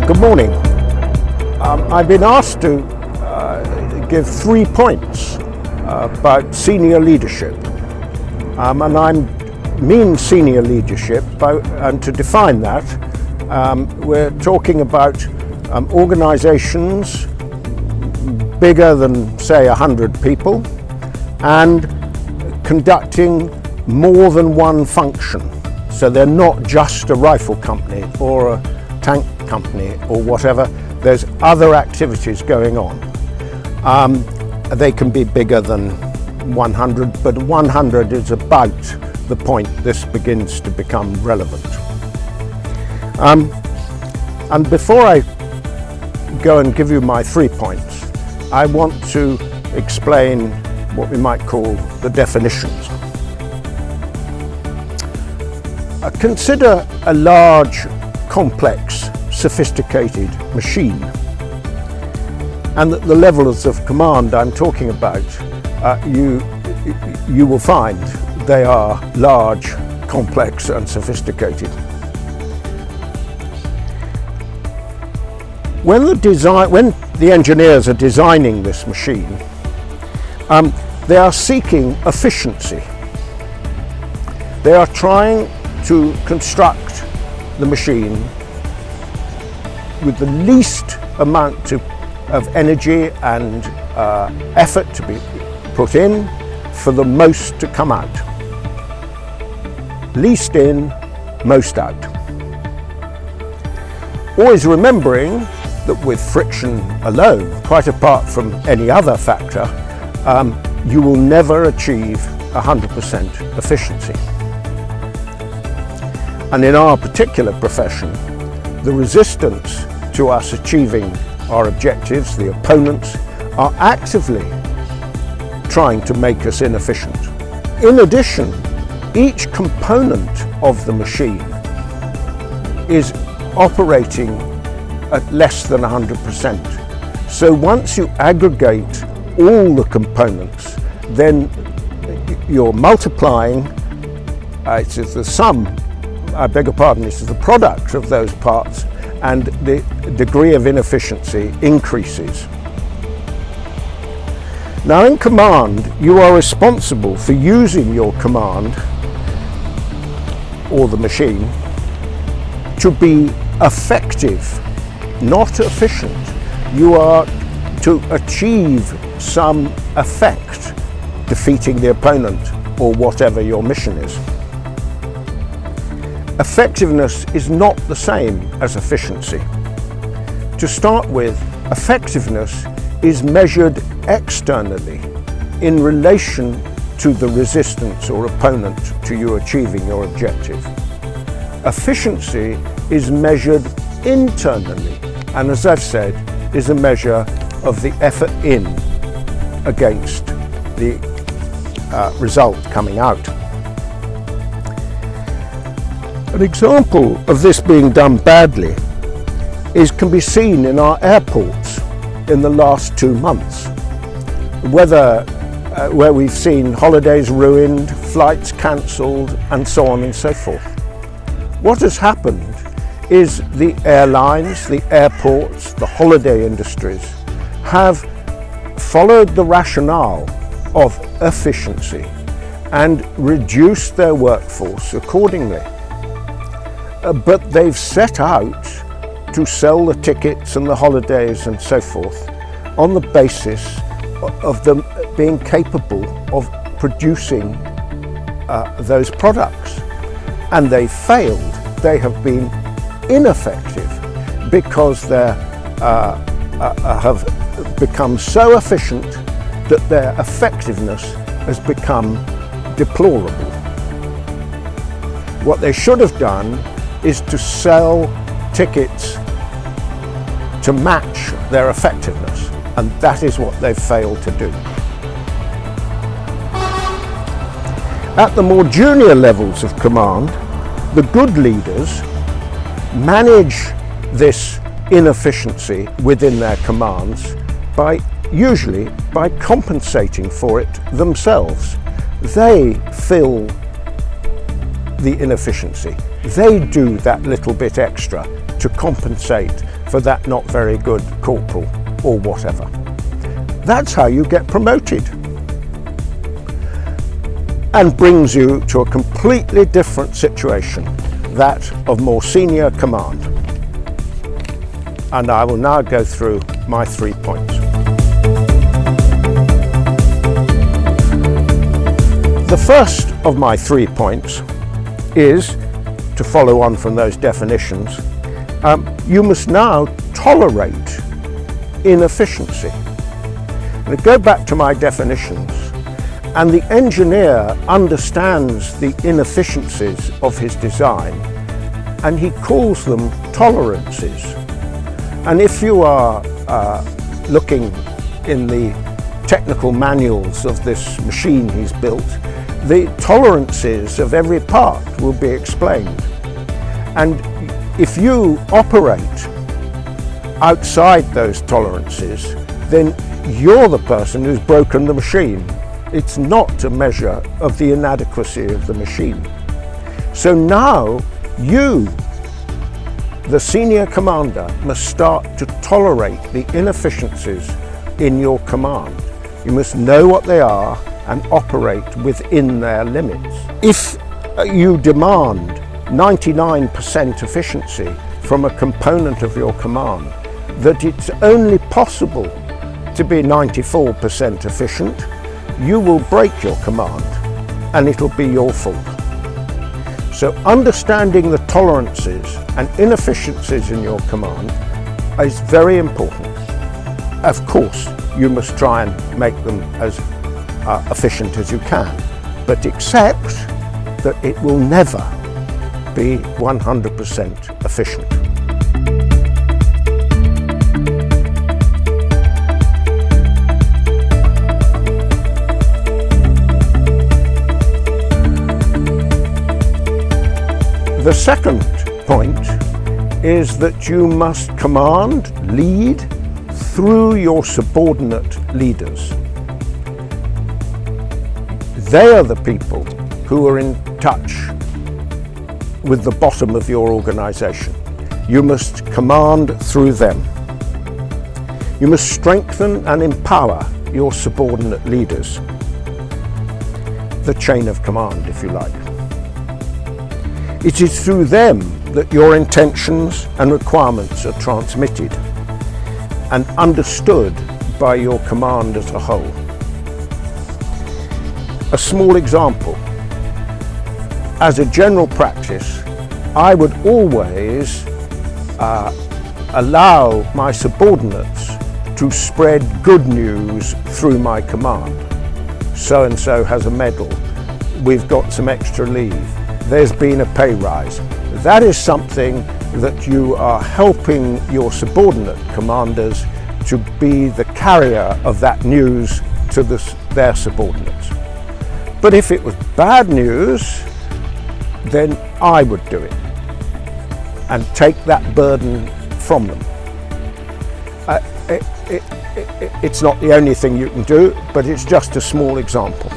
Good morning. I've been asked to give 3 points about senior leadership, and I mean senior leadership, and to define that, we're talking about organizations bigger than, say, 100 people and conducting more than one function. So they're not just a rifle company or a tank company or whatever. There's other activities going on. They can be bigger than 100, but 100 is about the point this begins to become relevant. And before I go and give you my 3 points, I want to explain what we might call the definitions. Consider a large, complex, sophisticated machine, and at the levels of command I'm talking about, you will find they are large, complex and sophisticated. When the engineers are designing this machine, they are seeking efficiency. They are trying to construct the machine with the least amount of energy and effort to be put in for the most to come out. Least in, most out. Always remembering that with friction alone, quite apart from any other factor, you will never achieve 100% efficiency. And in our particular profession, the resistance to us achieving our objectives, the opponents, are actively trying to make us inefficient. In addition, each component of the machine is operating at less than 100%. So once you aggregate all the components, then you're multiplying, it is the sum, I beg your pardon, this is the product of those parts, and the degree of inefficiency increases. Now in command, you are responsible for using your command, or the machine, to be effective, not efficient. You are to achieve some effect, defeating the opponent or whatever your mission is. Effectiveness is not the same as efficiency. To start with, effectiveness is measured externally in relation to the resistance or opponent to you achieving your objective. Efficiency is measured internally, and as I've said, is a measure of the effort in against the result coming out. An example of this being done badly can be seen in our airports in the last 2 months. Where we've seen holidays ruined, flights cancelled, and so on and so forth. What has happened is the airlines, the airports, the holiday industries have followed the rationale of efficiency and reduced their workforce accordingly. But they've set out to sell the tickets and the holidays and so forth on the basis of them being capable of producing those products. And they failed. They have been ineffective because they have become so efficient that their effectiveness has become deplorable. What they should have done is to sell tickets to match their effectiveness, and that is what they've failed to do. At the more junior levels of command, the good leaders manage this inefficiency within their commands usually by compensating for it themselves. They fill the inefficiency. They do that little bit extra to compensate for for that not very good corporal or whatever. That's how you get promoted, and brings you to a completely different situation, that of more senior command. And I will now go through my 3 points. The first of my 3 points is, to follow on from those definitions, you must now tolerate inefficiency. Now go back to my definitions, and the engineer understands the inefficiencies of his design, and he calls them tolerances. And if you are looking in the technical manuals of this machine he's built, the tolerances of every part will be explained. And if you operate outside those tolerances, then you're the person who's broken the machine. It's not a measure of the inadequacy of the machine. So now you, the senior commander, must start to tolerate the inefficiencies in your command. You must know what they are and operate within their limits. If you demand 99% efficiency from a component of your command, that it's only possible to be 94% efficient, you will break your command and it'll be your fault. So understanding the tolerances and inefficiencies in your command is very important. Of course, you must try and make them as efficient as you can, but accept that it will never be 100% efficient. The second point is that you must command, lead through your subordinate leaders. They are the people who are in touch with the bottom of your organization. You must command through them. You must strengthen and empower your subordinate leaders. The chain of command, if you like. It is through them that your intentions and requirements are transmitted and understood by your command as a whole. A small example. As a general practice, I would always allow my subordinates to spread good news through my command. So-and-so has a medal. We've got some extra leave. There's been a pay rise. That is something that you are helping your subordinate commanders to be the carrier of that news to their subordinates. But if it was bad news, then I would do it and take that burden from them. It's not the only thing you can do, but it's just a small example.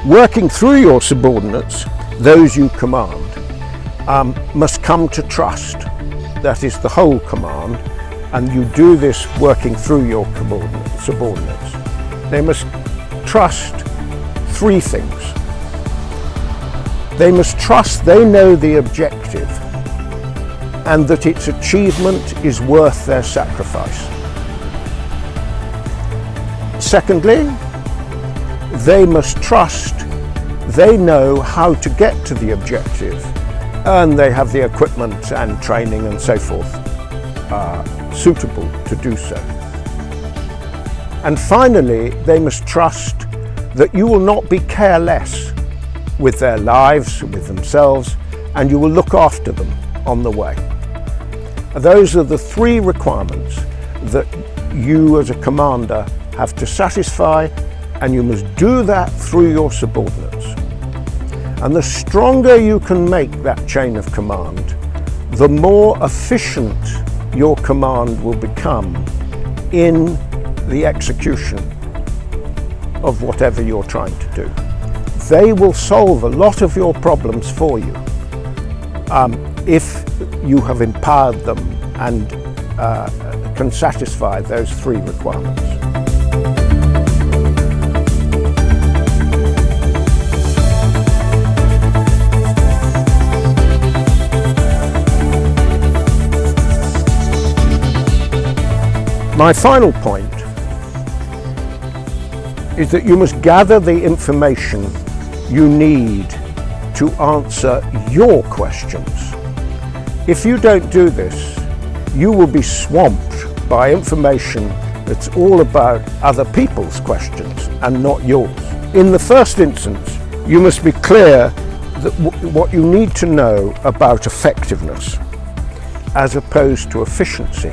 Working through your subordinates, those you command, must come to trust. That is the whole command, and you do this working through your subordinates. They must trust 3 things. They must trust they know the objective and that its achievement is worth their sacrifice. Secondly, they must trust they know how to get to the objective and they have the equipment and training and so forth suitable to do so. And finally, they must trust that you will not be careless with their lives, with themselves, and you will look after them on the way. Those are the 3 requirements that you as a commander have to satisfy, and you must do that through your subordinates. And the stronger you can make that chain of command, the more efficient your command will become in the execution of whatever you're trying to do. They will solve a lot of your problems for you if you have empowered them and can satisfy those three requirements. My final point is that you must gather the information you need to answer your questions. If you don't do this, you will be swamped by information that's all about other people's questions and not yours. In the first instance, you must be clear that what you need to know about effectiveness as opposed to efficiency.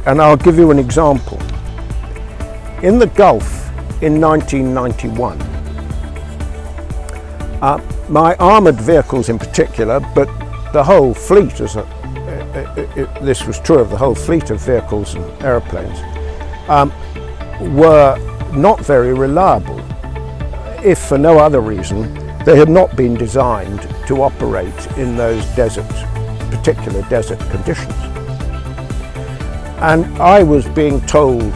And I'll give you an example. In the Gulf in 1991, my armoured vehicles in particular, but the whole fleet, this was true of the whole fleet of vehicles and aeroplanes, were not very reliable. If for no other reason, they had not been designed to operate in those particular desert conditions. And I was being told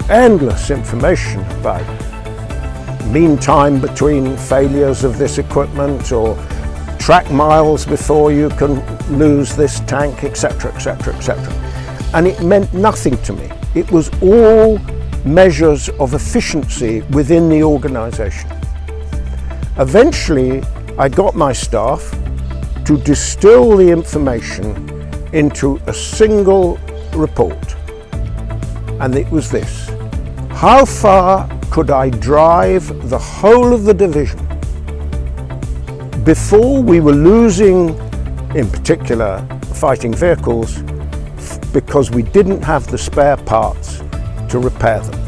endless information about mean time between failures of this equipment, or track miles before you can lose this tank, etc., etc., etc. And it meant nothing to me. It was all measures of efficiency within the organisation. Eventually, I got my staff to distill the information into a single report, and it was this: how far could I drive the whole of the division before we were losing, in particular, fighting vehicles, because we didn't have the spare parts to repair them.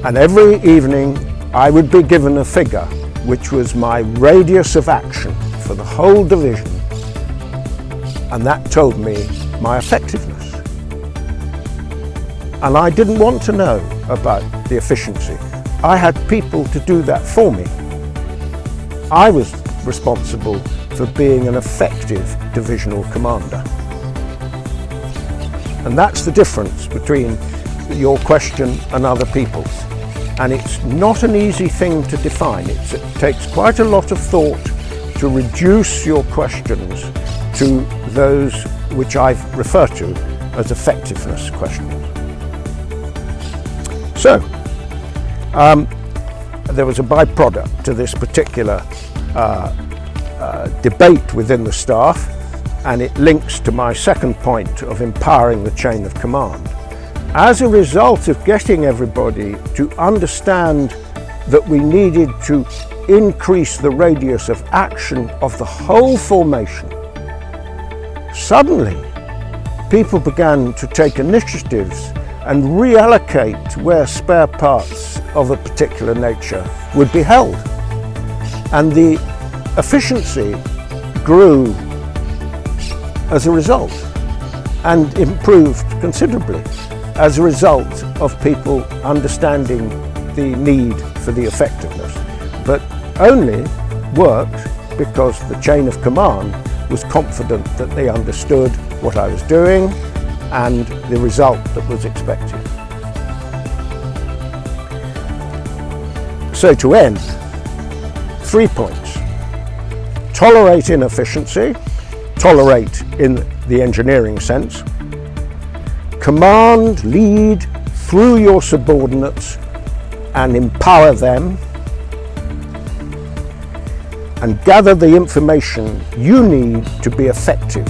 And every evening I would be given a figure which was my radius of action for the whole division, and that told me my effectiveness. And I didn't want to know about the efficiency. I had people to do that for me. I was responsible for being an effective divisional commander. And that's the difference between your question and other people's. And it's not an easy thing to define. It takes quite a lot of thought to reduce your questions to those which I've referred to as effectiveness questions. So, there was a byproduct to this particular debate within the staff, and it links to my second point of empowering the chain of command. As a result of getting everybody to understand that we needed to increase the radius of action of the whole formation, suddenly people began to take initiatives and reallocate where spare parts of a particular nature would be held. And the efficiency grew as a result, and improved considerably as a result of people understanding the need for the effectiveness. But only worked because the chain of command was confident that they understood what I was doing and the result that was expected. So to end, 3 points. Tolerate inefficiency, tolerate in the engineering sense. Command, lead through your subordinates and empower them, and gather the information you need to be effective.